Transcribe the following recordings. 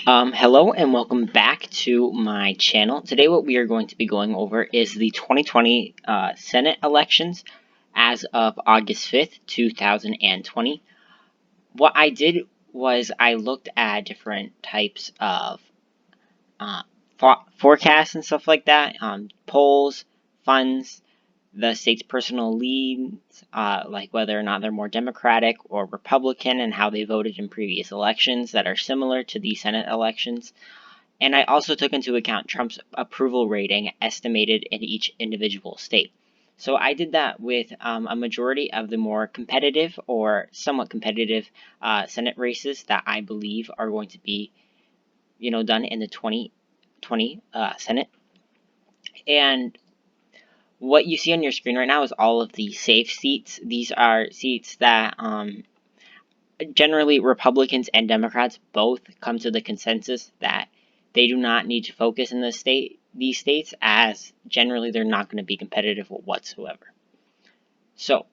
Hello and welcome back to my channel. Today what we are going to be going over is the 2020 Senate elections as of August 5th, 2020. What I did was I looked at different types of forecasts and stuff like that, polls, funds, the state's personal leads, like whether or not they're more Democratic or Republican and how they voted in previous elections that are similar to the Senate elections. And I also took into account Trump's approval rating estimated in each individual state. So I did that with a majority of the more competitive or somewhat competitive Senate races that I believe are going to be, done in the 2020 Senate. And what you see on your screen right now is all of the safe seats. These are seats that generally Republicans and Democrats both come to the consensus that they do not need to focus in these states, as generally they're not going to be competitive whatsoever. So,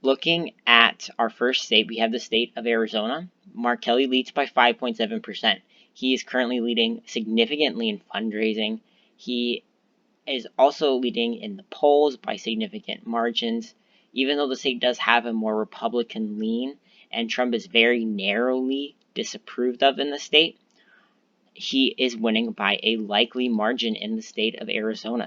looking at our first state, we have the state of Arizona. Mark Kelly leads by 5.7%. He is currently leading significantly in fundraising. He is also leading in the polls by significant margins, even though the state does have a more Republican lean and Trump is very narrowly disapproved of in the state. He is winning by a likely margin in the state of Arizona.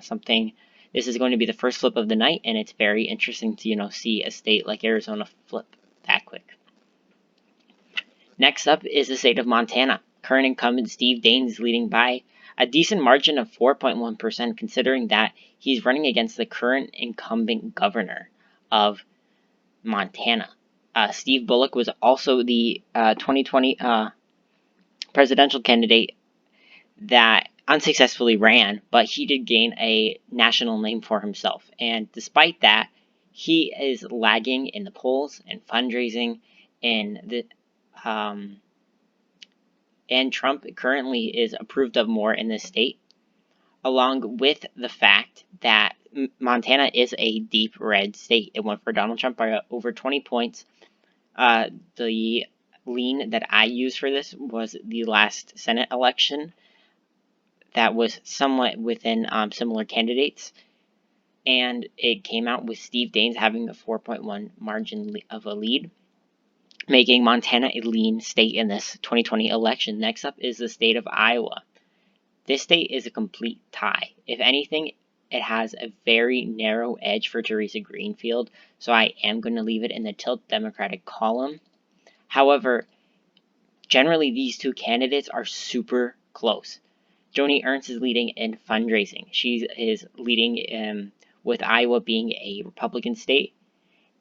This is going to be the first flip of the night, and it's very interesting to see a state like Arizona flip that quick. Next up is the state of Montana. Current incumbent Steve Daines is leading by a decent margin of 4.1%, considering that he's running against the current incumbent governor of Montana. Steve Bullock was also the 2020 presidential candidate that unsuccessfully ran, but he did gain a national name for himself. And despite that, he is lagging in the polls and fundraising, and Trump currently is approved of more in this state, along with the fact that Montana is a deep red state. It went for Donald Trump by over 20 points. The lean that I used for this was the last Senate election that was somewhat within similar candidates, and it came out with Steve Daines having a 4.1 margin of a lead, making Montana a lean state in this 2020 election. Next up is the state of Iowa. This state is a complete tie. If anything, it has a very narrow edge for Theresa Greenfield, so I am going to leave it in the tilt Democratic column. However, generally these two candidates are super close. Joni Ernst is leading in fundraising. She is leading with Iowa being a Republican state,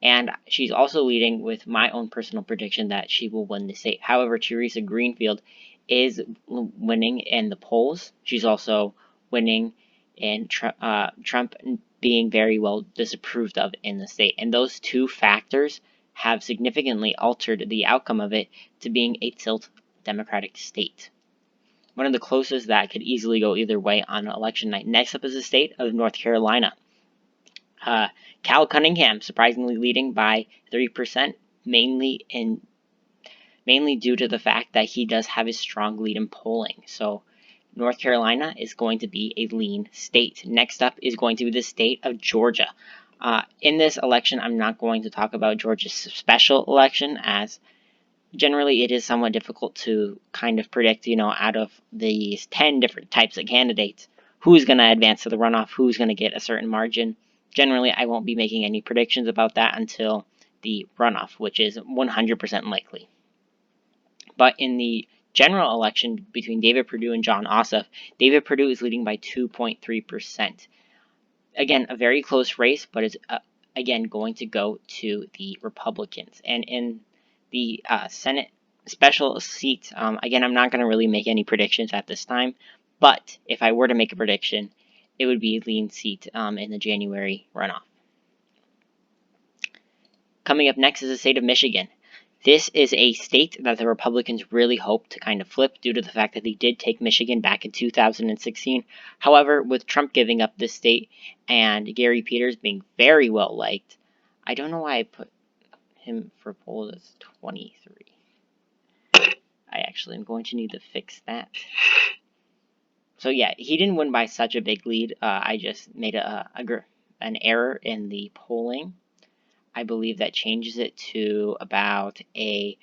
and she's also leading with my own personal prediction that she will win the state. However, Theresa Greenfield is winning in the polls. She's also winning in Trump being very well disapproved of in the state. And those two factors have significantly altered the outcome of it to being a tilt Democratic state. One of the closest that could easily go either way on election night. Next up is the state of North Carolina. Cal Cunningham surprisingly leading by 3%, mainly due to the fact that he does have a strong lead in polling. So North Carolina is going to be a lean state. Next up is going to be the state of Georgia. In this election, I'm not going to talk about Georgia's special election, as generally it is somewhat difficult to kind of predict, out of these 10 different types of candidates, who's going to advance to the runoff, who's going to get a certain margin. Generally, I won't be making any predictions about that until the runoff, which is 100% likely. But in the general election between David Perdue and Jon Ossoff, David Perdue is leading by 2.3%. Again, a very close race, but it's, again, going to go to the Republicans. And in the Senate special seats, again, I'm not going to really make any predictions at this time, but if I were to make a prediction, it would be a lean seat in the January runoff. Coming up next is the state of Michigan. This is a state that the Republicans really hope to kind of flip due to the fact that they did take Michigan back in 2016. However, with Trump giving up this state and Gary Peters being very well liked, I don't know why I put him for polls as 23. I Actually, I'm going to need to fix that. So yeah, he didn't win by such a big lead. I just made an error in the polling. I believe that changes it to about a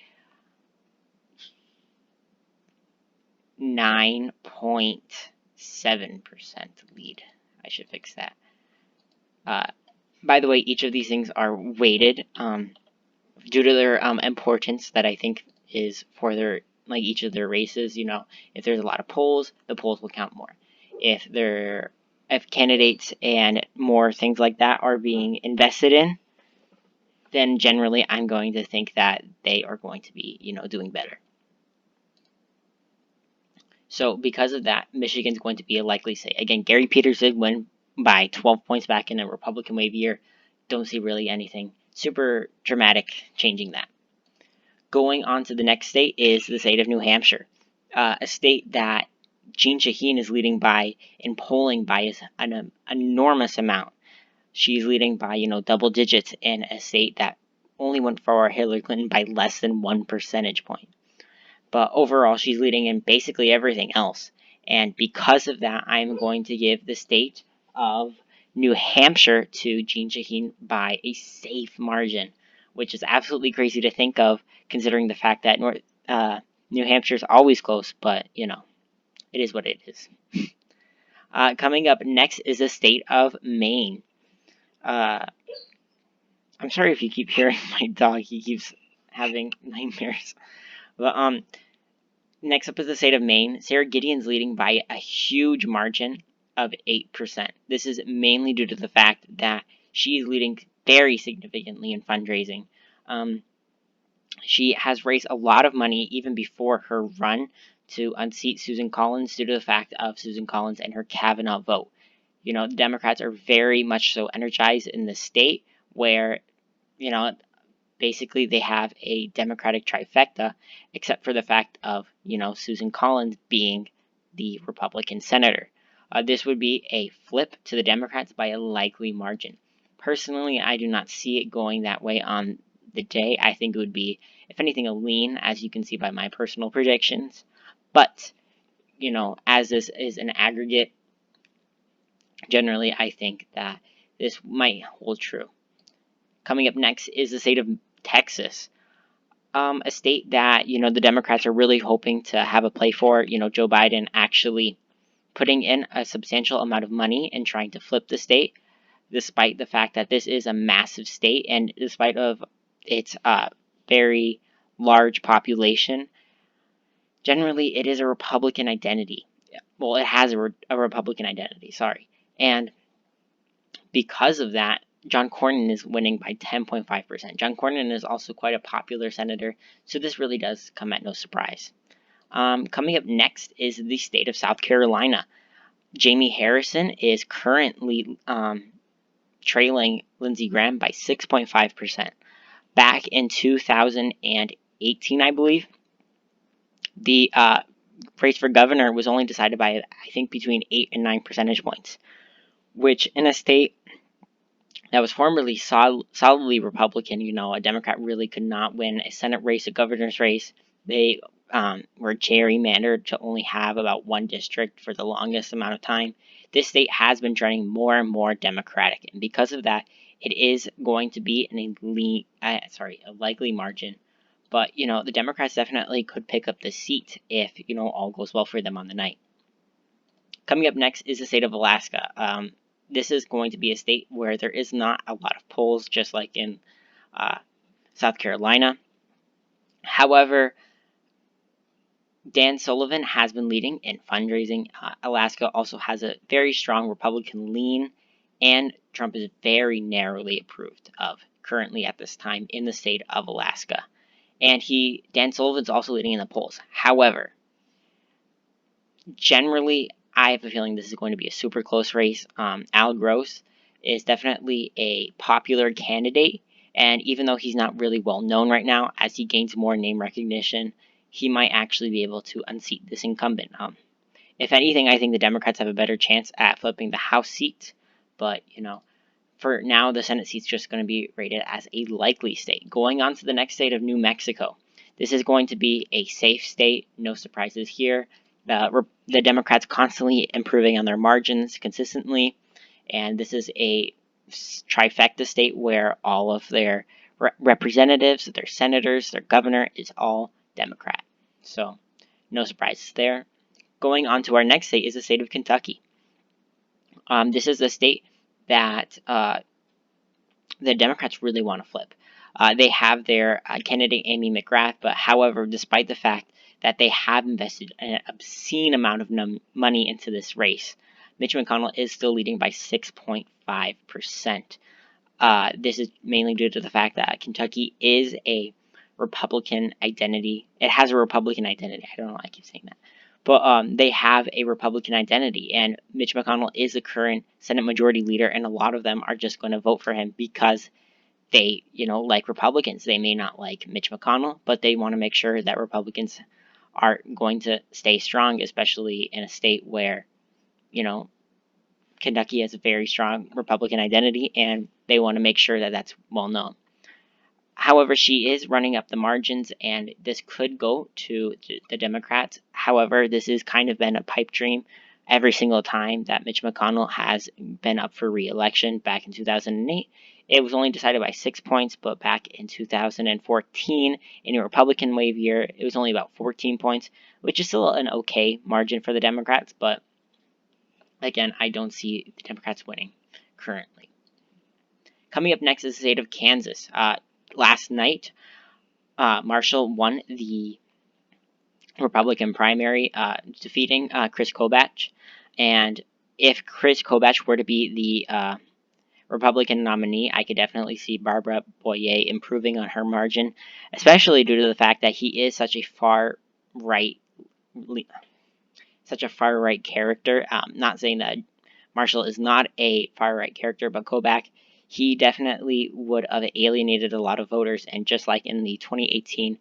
9.7% lead. I should fix that. By the way, each of these things are weighted due to their importance that I think is for their each of their races. You know, if there's a lot of polls, the polls will count more. If candidates and more things like that are being invested in, then generally I'm going to think that they are going to be, doing better. So because of that, Michigan's going to be a likely say. Again, Gary Peters did win by 12 points back in a Republican wave year. Don't see really anything super dramatic changing that. Going on to the next state is the state of New Hampshire, a state that Jean Shaheen is leading by in polling by an enormous amount. She's leading by, double digits in a state that only went for Hillary Clinton by less than 1 percentage point. But overall, she's leading in basically everything else. And because of that, I'm going to give the state of New Hampshire to Jean Shaheen by a safe margin, which is absolutely crazy to think of, considering the fact that New Hampshire is always close, but, it is what it is. Coming up next is the state of Maine. I'm sorry if you keep hearing my dog. He keeps having nightmares. But next up is the state of Maine. Sarah Gideon's leading by a huge margin of 8%. This is mainly due to the fact that she's leading very significantly in fundraising. She has raised a lot of money even before her run to unseat Susan Collins due to the fact of Susan Collins and her Kavanaugh vote. The Democrats are very much so energized in the state where, basically they have a Democratic trifecta, except for the fact of, Susan Collins being the Republican senator. This would be a flip to the Democrats by a likely margin. Personally, I do not see it going that way on the day. I think it would be, if anything, a lean, as you can see by my personal predictions. But, as this is an aggregate, generally I think that this might hold true. Coming up next is the state of Texas, a state that, the Democrats are really hoping to have a play for. Joe Biden actually putting in a substantial amount of money and trying to flip the state, despite the fact that this is a massive state and despite of its very large population. Generally, it is a Republican identity. Well, it has a Republican identity, sorry. And because of that, John Cornyn is winning by 10.5%. John Cornyn is also quite a popular senator, so this really does come at no surprise. Coming up next is the state of South Carolina. Jamie Harrison is currently trailing Lindsey Graham by 6.5%. Back in 2018, I believe, the race for governor was only decided by, I think, between 8 and 9 percentage points, which in a state that was formerly solidly Republican, a Democrat really could not win a Senate race, a governor's race. They were gerrymandered to only have about one district for the longest amount of time. This state has been trending more and more Democratic, and because of that, it is going to be in a likely margin. But, the Democrats definitely could pick up the seat if, all goes well for them on the night. Coming up next is the state of Alaska. This is going to be a state where there is not a lot of polls, just like in South Carolina. However, Dan Sullivan has been leading in fundraising. Alaska also has a very strong Republican lean, and Trump is very narrowly approved of currently at this time in the state of Alaska. And Dan Sullivan's also leading in the polls. However, generally, I have a feeling this is going to be a super close race. Al Gross is definitely a popular candidate, and even though he's not really well known right now, as he gains more name recognition, he might actually be able to unseat this incumbent. If anything, I think the Democrats have a better chance at flipping the House seat, but, for now, the Senate seat's just going to be rated as a likely state. Going on to the next state of New Mexico. This is going to be a safe state. No surprises here. The Democrats constantly improving on their margins consistently, and this is a trifecta state where all of their representatives, their senators, their governor is all Democrat. So no surprises there. Going on to our next state is the state of Kentucky. This is a state that the Democrats really want to flip. They have their candidate Amy McGrath, but however, despite the fact that they have invested an obscene amount of money into this race, Mitch McConnell is still leading by 6.5%. This is mainly due to the fact that Kentucky is a Republican identity. It has a Republican identity. I don't know why I keep saying that. But they have a Republican identity, and Mitch McConnell is the current Senate Majority Leader, and a lot of them are just going to vote for him because they, like Republicans. They may not like Mitch McConnell, but they want to make sure that Republicans are going to stay strong, especially in a state where, Kentucky has a very strong Republican identity, and they want to make sure that that's well known. However, she is running up the margins, and this could go to the Democrats. However, this has kind of been a pipe dream every single time that Mitch McConnell has been up for re-election. Back in 2008, it was only decided by 6 points, but back in 2014, in a Republican wave year, it was only about 14 points, which is still an okay margin for the Democrats, but again, I don't see the Democrats winning currently. Coming up next is the state of Kansas. Last night, Marshall won the Republican primary, defeating Chris Kobach. And if Chris Kobach were to be the Republican nominee, I could definitely see Barbara Boyer improving on her margin, especially due to the fact that he is such a far right character. Not saying that Marshall is not a far right character, but Kobach, he definitely would have alienated a lot of voters, and just like in the 2018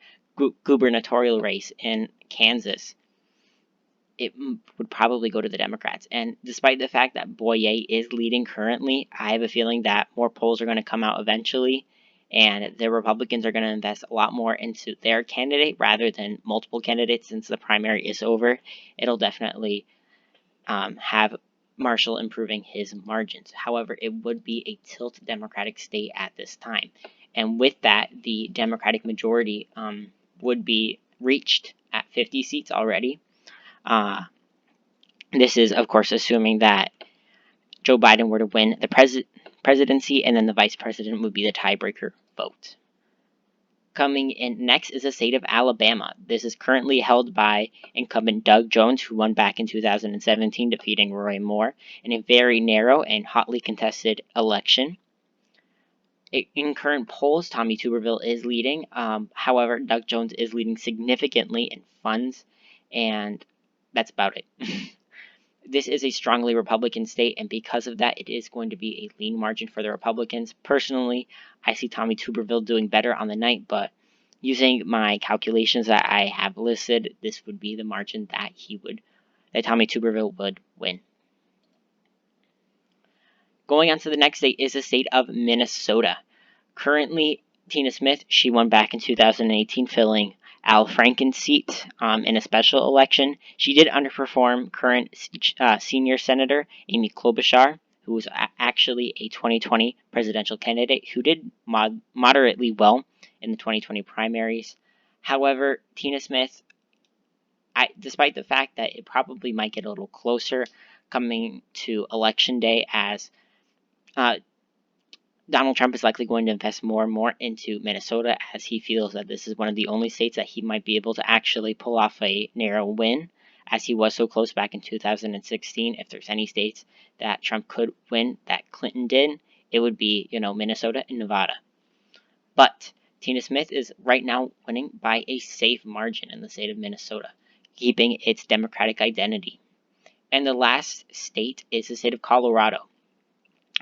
gubernatorial race in Kansas, it would probably go to the Democrats. And despite the fact that Boyer is leading currently, I have a feeling that more polls are going to come out eventually, and the Republicans are going to invest a lot more into their candidate rather than multiple candidates. Since the primary is over, it'll definitely have Marshall improving his margins. However, it would be a tilt Democratic state at this time. And with that, the Democratic majority would be reached at 50 seats already. This is, of course, assuming that Joe Biden were to win the presidency, and then the vice president would be the tiebreaker vote. Coming in next is the state of Alabama. This is currently held by incumbent Doug Jones, who won back in 2017, defeating Roy Moore in a very narrow and hotly contested election. In current polls, Tommy Tuberville is leading. However, Doug Jones is leading significantly in funds, and that's about it. This is a strongly Republican state, and because of that, it is going to be a lean margin for the Republicans. Personally, I see Tommy Tuberville doing better on the night, but using my calculations that I have listed, this would be the margin that Tommy Tuberville would win. Going on to the next state is the state of Minnesota. Currently, Tina Smith, she won back in 2018, filling Al Franken's seat in a special election. She did underperform current senior senator Amy Klobuchar, who was actually a 2020 presidential candidate who did moderately well in the 2020 primaries. However, Tina Smith, despite the fact that it probably might get a little closer coming to election day, as Donald Trump is likely going to invest more and more into Minnesota, as he feels that this is one of the only states that he might be able to actually pull off a narrow win, as he was so close back in 2016. If there's any states that Trump could win that Clinton did, it would be, Minnesota and Nevada. But Tina Smith is right now winning by a safe margin in the state of Minnesota, keeping its Democratic identity. And the last state is the state of Colorado.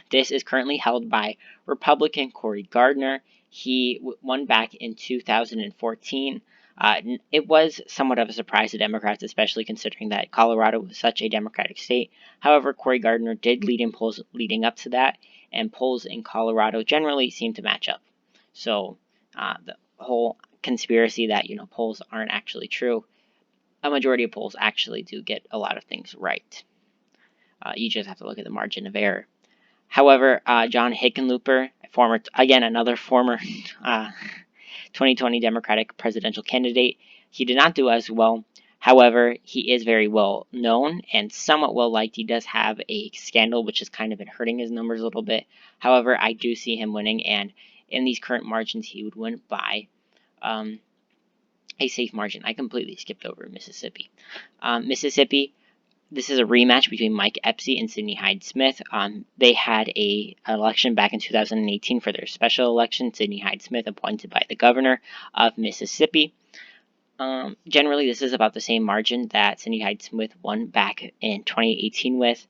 This is currently held by Republican Cory Gardner. He won back in 2014. It was somewhat of a surprise to Democrats, especially considering that Colorado was such a Democratic state. However, Cory Gardner did lead in polls leading up to that, and polls in Colorado generally seem to match up. So the whole conspiracy that, polls aren't actually true. A majority of polls actually do get a lot of things right. You just have to look at the margin of error. However, John Hickenlooper, another former 2020 Democratic presidential candidate, he did not do as well. However, he is very well known and somewhat well liked. He does have a scandal which has kind of been hurting his numbers a little bit. However, I do see him winning, and in these current margins, he would win by a safe margin. I completely skipped over Mississippi. Mississippi, this is a rematch between Mike Epps and Sidney Hyde-Smith. They had an election back in 2018 for their special election. Sidney Hyde-Smith appointed by the governor of Mississippi. Generally, this is about the same margin that Sidney Hyde-Smith won back in 2018 with.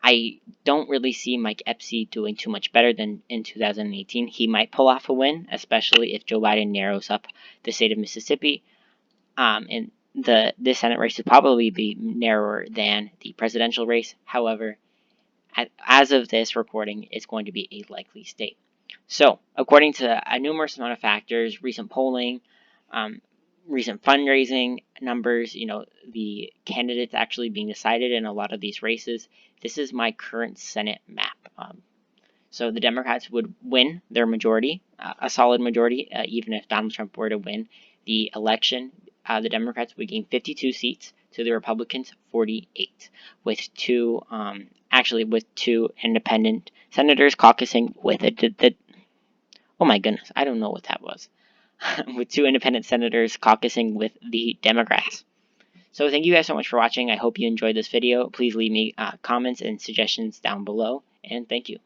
I don't really see Mike Epps doing too much better than in 2018. He might pull off a win, especially if Joe Biden narrows up the state of Mississippi. And this Senate race would probably be narrower than the presidential race. However, as of this recording, it's going to be a likely state. So, according to a numerous amount of factors, recent polling, recent fundraising numbers, the candidates actually being decided in a lot of these races, this is my current Senate map. So the Democrats would win their majority, a solid majority, even if Donald Trump were to win the election. The Democrats would gain 52 seats to the Republicans 48, with two independent senators caucusing with oh my goodness, I don't know what that was. With two independent senators caucusing with the Democrats. So thank you guys so much for watching. I hope you enjoyed this video. Please leave me comments and suggestions down below, and thank you.